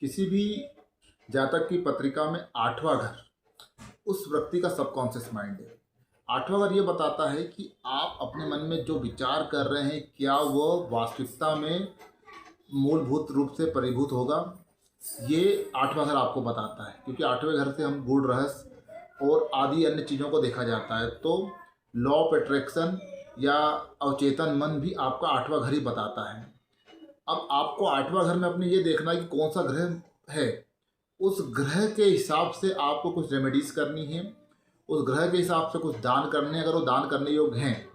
किसी भी जातक की पत्रिका में आठवां घर उस व्यक्ति का सबकॉन्शियस माइंड है। आठवां घर ये बताता है कि आप अपने मन में जो विचार कर रहे हैं क्या वह वास्तविकता में मूलभूत रूप से परिभूत होगा। ये आठवां घर आपको बताता है, क्योंकि आठवें घर से हम गूढ़ रहस्य और आदि अन्य चीज़ों को देखा जाता है। तो लॉ ऑफ अट्रैक्शन या अवचेतन मन भी आपका आठवां घर ही बताता है। अब आपको आठवां घर में अपने ये देखना है कि कौन सा ग्रह है। उस ग्रह के हिसाब से आपको कुछ रेमेडीज करनी है, उस ग्रह के हिसाब से कुछ दान करने हैं। अगर वो दान करने योग्य हैं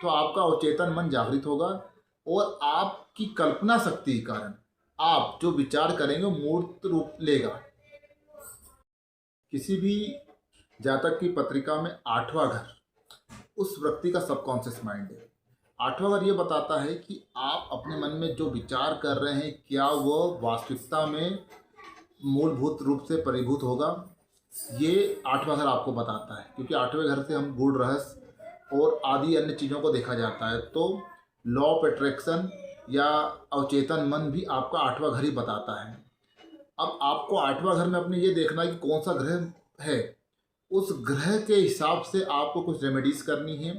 तो आपका अवचेतन मन जागृत होगा और आपकी कल्पना शक्ति के कारण आप जो विचार करेंगे वो मूर्त रूप लेगा। किसी भी जातक की पत्रिका में आठवां घर उस व्यक्ति का सबकॉन्शियस माइंड है। आठवां घर ये बताता है कि आप अपने मन में जो विचार कर रहे हैं क्या वह वास्तविकता में मूलभूत रूप से परिभूत होगा। ये आठवां घर आपको बताता है, क्योंकि आठवें घर से हम गूढ़ रहस्य और आदि अन्य चीज़ों को देखा जाता है। तो लॉ ऑफ अट्रैक्शन या अवचेतन मन भी आपका आठवां घर ही बताता है। अब आपको आठवां घर में अपने ये देखना है कि कौन सा ग्रह है। उस ग्रह के हिसाब से आपको कुछ रेमेडीज करनी है,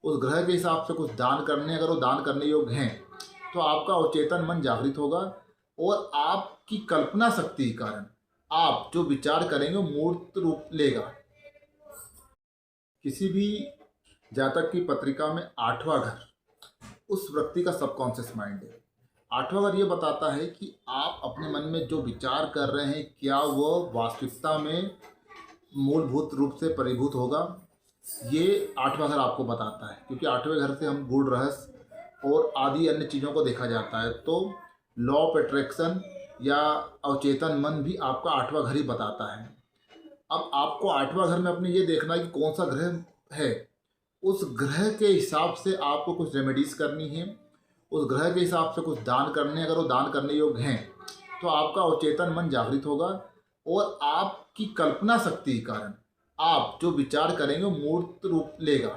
उस ग्रह के हिसाब से कुछ दान करने हैं। अगर वो दान करने योग्य हैं तो आपका अवचेतन मन जागृत होगा और आपकी कल्पना शक्ति के कारण आप जो विचार करेंगे वो मूर्त रूप लेगा। किसी भी जातक की पत्रिका में आठवां घर उस व्यक्ति का सबकॉन्शियस माइंड है। आठवां घर ये बताता है कि आप अपने मन में जो विचार कर रहे हैं क्या वह वास्तविकता में मूलभूत रूप से परिभूत होगा। ये आठवां घर आपको बताता है, क्योंकि आठवें घर से हम गूढ़ रहस्य और आदि अन्य चीज़ों को देखा जाता है। तो लॉ ऑफ अट्रैक्शन या अवचेतन मन भी आपका आठवां घर ही बताता है। अब आपको आठवां घर में अपने ये देखना है कि कौन सा ग्रह है। उस ग्रह के हिसाब से आपको कुछ रेमेडीज करनी है, उस ग्रह के हिसाब से कुछ दान करने हैं। अगर वो दान करने योग्य हैं तो आपका अवचेतन मन जागृत होगा और आपकी कल्पना शक्ति के कारण आप जो विचार करेंगे वो मूर्त रूप लेगा।